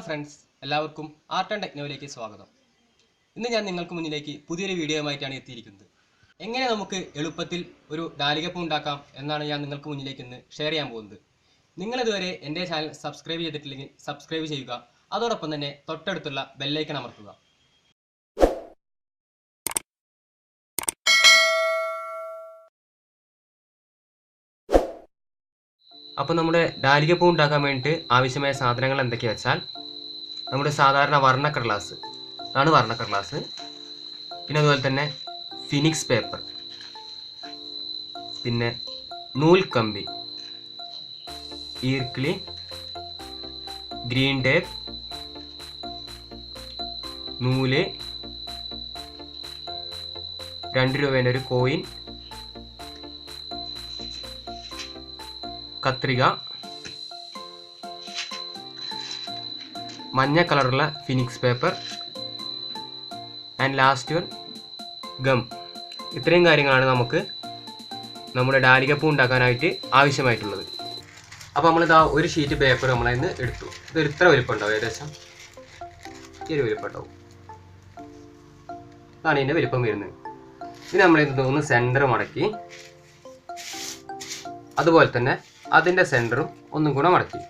Friends, എല്ലാവർക്കും art and ടെക്നോയിലേക്ക് സ്വാഗതം. ഇന്ന് ഞാൻ നിങ്ങൾക്ക് മുന്നിലേക്ക് പുതിയൊരു വീഡിയോയുമായിട്ടാണ് എത്തിയിരിക്കുന്നത്. എങ്ങനെ നമുക്ക് എളുപ്പത്തിൽ ഒരു ഡാലികപ്പൂ ഉണ്ടാക്കാം എന്നാണ് ഞാൻ നിങ്ങൾക്ക് മുന്നിലേക്ക് ഇന്ന് ഷെയർ ചെയ്യാൻ പോകുന്നത്. നിങ്ങളിതുവരെ എൻ്റെ ചാനൽ സബ്സ്ക്രൈബ് ചെയ്തിട്ടില്ലെങ്കിൽ സബ്സ്ക്രൈബ് ചെയ്യുക. അതോടൊപ്പം തന്നെ തൊട്ടടുത്തുള്ള ബെല്ലൈക്കൺ അമർത്തുക. അപ്പോൾ നമ്മുടെ ഡാലികപ്പൂ ഉണ്ടാക്കാൻ വേണ്ടിയിട്ട് ആവശ്യമായ സാധനങ്ങൾ എന്തൊക്കെയാ വെച്ചാൽ, നമ്മുടെ സാധാരണ വർണ്ണക്കടലാസ് ആണ് വർണ്ണക്കടലാസ്, പിന്നെ അതുപോലെ തന്നെ ഫിനിക്സ് പേപ്പർ, പിന്നെ നൂൽക്കമ്പി, ഈർക്കിളി, ഗ്രീൻ ടേപ്പ്, നൂല്, 2 രൂപേൻ്റെ ഒരു കോയിൻ, കത്രിക, മഞ്ഞ കളറുള്ള phoenix paper and last one gum. ഇത്രയും കാര്യങ്ങളാണ് നമുക്ക് നമ്മുടെ ഡാലികപ്പൂ ഉണ്ടാക്കാനായിട്ട് ആവശ്യമായിട്ടുള്ളത്. അപ്പോൾ നമ്മളിതാ ഒരു ഷീറ്റ് പേപ്പർ നമ്മളതിന് എടുത്തു. ഇതൊരു ഇത്ര വലിപ്പം ഉണ്ടാവും, ഏകദേശം ഈ ഒരു വലിപ്പം ഉണ്ടാവും. അതാണ് ഇതിൻ്റെ വലിപ്പം വരുന്നത്. ഇത് നമ്മളിത് ഒന്ന് സെൻറ്റർ മടക്കി, അതുപോലെ തന്നെ അതിൻ്റെ സെൻറ്ററും ഒന്നും കൂടെ മടക്കി.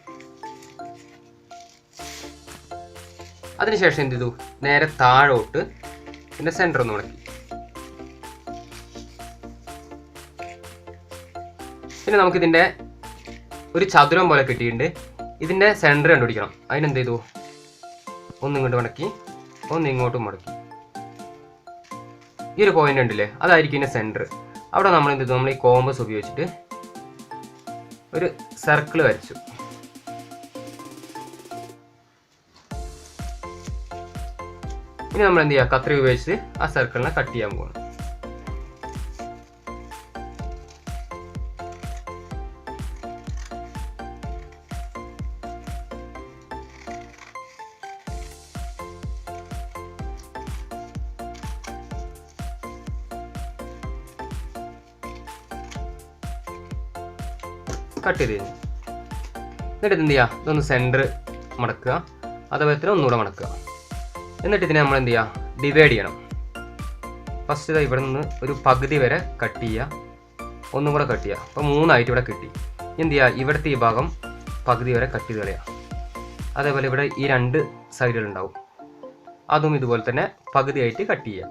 അതിനുശേഷം എന്ത് ചെയ്തു, നേരെ താഴോട്ട് ഇതിൻ്റെ സെൻറ്റർ ഒന്ന് മടക്കി. പിന്നെ നമുക്കിതിൻ്റെ ഒരു ചതുരം പോലെ കിട്ടിയിട്ടുണ്ട്. ഇതിൻ്റെ സെൻറ്റർ കണ്ടുപിടിക്കണം. അതിനെന്ത് ചെയ്തു, ഒന്നിങ്ങോട്ട് മടക്കി, ഒന്നിങ്ങോട്ടും മടക്കി. ഈ ഒരു പോയിന്റ് ഉണ്ടല്ലേ, അതായിരിക്കും ഇതിൻ്റെ സെൻറ്റർ. അവിടെ നമ്മൾ എന്ത് ചെയ്തു, നമ്മൾ ഈ കോമ്പസ് ഉപയോഗിച്ചിട്ട് ഒരു സർക്കിൾ വരച്ചു. ഇനി നമ്മൾ എന്ത് ചെയ്യുക, കത്രിക ഉപയോഗിച്ച് ആ സർക്കിളിനെ കട്ട് ചെയ്യാൻ പോകണം. കട്ട് ചെയ്ത് കഴിഞ്ഞു. എന്നിട്ട് എന്ത് ചെയ്യുക, ഇതൊന്ന് സെൻറ്റർ മടക്കുക, അതുപോലെ തന്നെ ഒന്നുകൂടെ മടക്കുക. എന്നിട്ട് ഇതിനെ നമ്മൾ എന്ത് ചെയ്യുക, ഡിവൈഡ് ചെയ്യണം. ഫസ്റ്റ് ഇവിടെ നിന്ന് ഒരു പകുതി വരെ കട്ട് ചെയ്യുക, ഒന്നും കൂടെ കട്ട് ചെയ്യുക. അപ്പോൾ 3 ഇവിടെ കിട്ടി. എന്ത് ചെയ്യുക, ഇവിടുത്തെ ഈ ഭാഗം പകുതി വരെ കട്ട് ചെയ്ത് കളയുക. അതേപോലെ ഇവിടെ ഈ 2 സൈഡുകളുണ്ടാവും, അതും ഇതുപോലെ തന്നെ പകുതിയായിട്ട് കട്ട് ചെയ്യുക.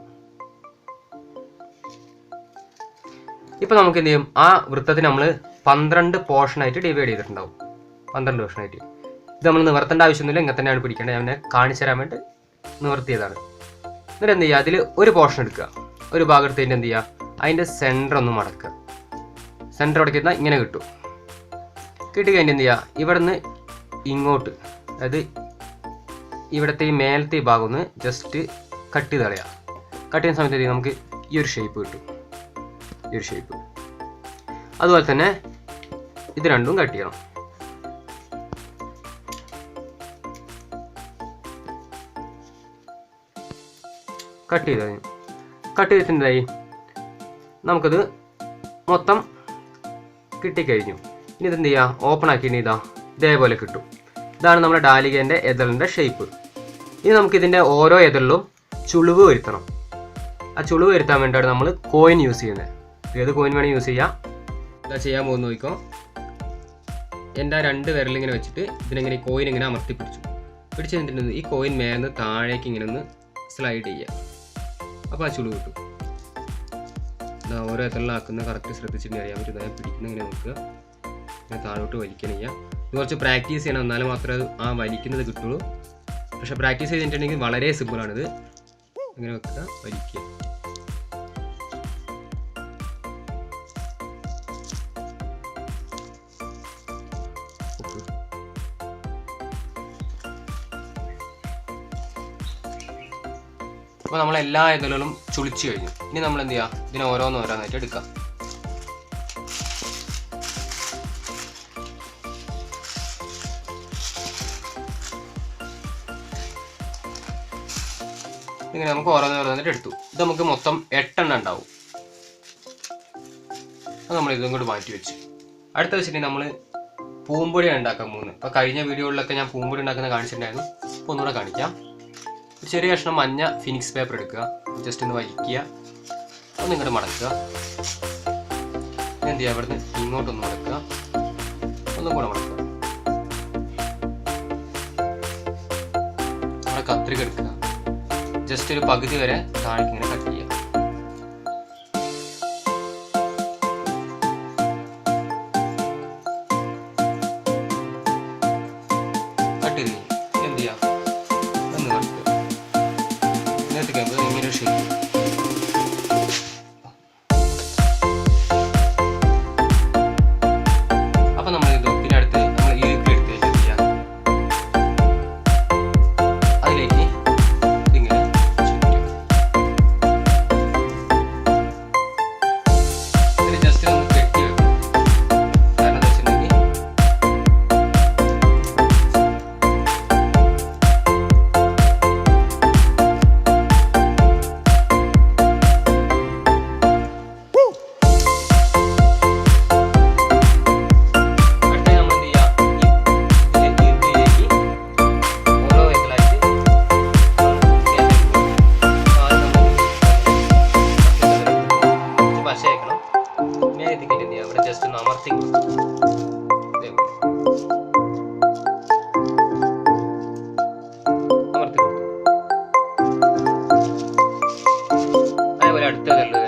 ഇപ്പോൾ നമുക്ക് എന്ത് ചെയ്യും, ആ വൃത്തത്തിന് നമ്മൾ 12 പോർഷനായിട്ട് ഡിവൈഡ് ചെയ്തിട്ടുണ്ടാവും. 12 പോർഷനായിട്ട്. ഇത് നമ്മൾ നിവർത്തേണ്ട ആവശ്യമൊന്നുമില്ല, ഇങ്ങനെ തന്നെയാണ് പിടിക്കേണ്ടത്. ഞാൻ കാണിച്ചു തരാൻ വേണ്ടി നിവർത്തിയതാണ്. എന്നിട്ട് എന്ത് ചെയ്യുക, അതിൽ ഒരു പോർഷൻ എടുക്കുക, ഒരു ഭാഗം എടുത്തതിൻ്റെ എന്ത് ചെയ്യുക, അതിൻ്റെ സെൻറ്റർ ഒന്ന് മടക്കുക. സെൻറ്റർ മടക്കിയിരുന്നാൽ ഇങ്ങനെ കിട്ടും. കിട്ടിക്കഴിഞ്ഞ് എന്ത് ചെയ്യുക, ഇവിടെ നിന്ന് ഇങ്ങോട്ട്, അതായത് ഇവിടുത്തെ ഈ മേലത്തെ ഈ ഭാഗം ഒന്ന് ജസ്റ്റ് കട്ട് ചെയ്ത് കളയുക. കട്ട് ചെയ്യുന്ന സമയത്ത് നമുക്ക് ഈ ഒരു ഷേപ്പ് കിട്ടും, ഈ ഒരു ഷേപ്പ്. അതുപോലെ തന്നെ ഇത് രണ്ടും കട്ട് ചെയ്യണം. കട്ട് ചെയ്ത് കഴിഞ്ഞു. കട്ട് ചെയ്തിട്ടുണ്ടായി, നമുക്കത് മൊത്തം കിട്ടിക്കഴിഞ്ഞു. ഇനി ഇതെന്ത് ചെയ്യുക, ഓപ്പൺ ആക്കിയിട്ട് ഇതേപോലെ കിട്ടും. ഇതാണ് നമ്മുടെ ഡാലികേൻ്റെ എതളിൻ്റെ ഷേപ്പ്. ഇനി നമുക്കിതിൻ്റെ ഓരോ എതളിലും ചുളിവ് വരുത്തണം. ആ ചുളിവ് വരുത്താൻ വേണ്ടിയാണ് നമ്മൾ കോയിൻ യൂസ് ചെയ്യുന്നത്. ഏത് കോയിൻ വേണമെങ്കിൽ യൂസ് ചെയ്യാം. ഇതാ ചെയ്യാൻ പോകുന്ന നോക്കിക്കോ. എൻ്റെ ആ 2 വിരലിങ്ങനെ വെച്ചിട്ട് ഇതിനെങ്ങനെ ഈ കോയിൻ ഇങ്ങനെ അമർത്തി പിടിച്ചു കഴിഞ്ഞിട്ടുണ്ടെങ്കിൽ ഈ കോയിൻ മേന്ന് താഴേക്ക് ഇങ്ങനെ ഒന്ന് സ്ലൈഡ് ചെയ്യുക. അപ്പോൾ ആ ചുളിവ് കിട്ടും. ഓരോ എത്തലിലാക്കുന്ന കറക്റ്റ് ശ്രദ്ധിച്ചിട്ട് അറിയാൻ പറ്റും. അതായത് പിടിക്കുന്ന ഇങ്ങനെ നോക്കുക, ഇങ്ങനെ താഴോട്ട് വലിക്കണം ചെയ്യുക. ഇത് കുറച്ച് പ്രാക്ടീസ് ചെയ്യണം, എന്നാലും മാത്രമേ അത് ആ വലിക്കുന്നത് കിട്ടുള്ളൂ. പക്ഷേ പ്രാക്ടീസ് ചെയ്തിട്ടുണ്ടെങ്കിൽ വളരെ സിമ്പിളാണിത്. ഇങ്ങനെ വെക്കുക, വലിക്കുക. അപ്പോൾ നമ്മൾ എല്ലാ ഇതളുകളും ചുളിച്ചു കഴിഞ്ഞു. ഇനി നമ്മൾ എന്ത് ചെയ്യുക, ഇതിനെ ഓരോന്നോരോന്നായിട്ട് എടുക്കാം. ഇങ്ങനെ നമുക്ക് ഓരോന്നോരോന്നായിട്ട് എടുത്തു. ഇത് നമുക്ക് മൊത്തം 8 എണ്ണം ഉണ്ടാവും. അത് നമ്മൾ ഇതും കൂടി മാറ്റി വെച്ചു. അടുത്ത വെച്ചിട്ടുണ്ടെങ്കിൽ നമ്മൾ പൂമ്പൊടിയാണ് ഉണ്ടാക്കാൻ പോകുന്നത്. അപ്പോൾ കഴിഞ്ഞ വീഡിയോകളിലൊക്കെ ഞാൻ പൂമ്പൊടി ഉണ്ടാക്കുന്നത് കാണിച്ചിട്ടുണ്ടായിരുന്നു. അപ്പോൾ ഒന്നുകൂടെ കാണിക്കാം. ഒരു ചെറിയ കഷ്ണം മഞ്ഞ ഫിനിക്സ് പേപ്പർ എടുക്കുക, ജസ്റ്റ് ഒന്ന് വലിക്കുക, ഒന്ന് ഇങ്ങോട്ട് മടക്കുക. എന്ത് ചെയ്യുക, ഇവിടുന്ന് ഇങ്ങോട്ടൊന്ന് മടക്കുക, ഒന്നും കൂടെ മടക്കുക. നമ്മുടെ കത്രിക എടുക്കുക, ജസ്റ്റ് ഒരു പകുതി വരെ താഴേക്ക് ഇങ്ങനെ കട്ട് ചെയ്യുക. കട്ട് ചെയ്ത് എന്ത് ചെയ്യാം, ഒന്ന് കട്ട് ഇങ്ങനത്തെ കഴിയുമ്പോൾ ഇങ്ങനെ ഒരു ഷേപ്പ്. അപ്പൊ നമ്മൾ ഇത് പിന്നെ അടുത്ത് നമ്മൾ ഈ എടുത്ത് എന്ത് ചെയ്യാം, അതിലേക്ക് ഇതിങ്ങനെ ജസ്റ്റ് ഒന്ന് കെട്ടി വെക്കും. കാരണം എന്താ വെച്ചിട്ടുണ്ടെങ്കിൽ ജസ്റ്റ് ഒന്ന് അമർത്തി അതേപോലെ അടുത്തതുള്ളത്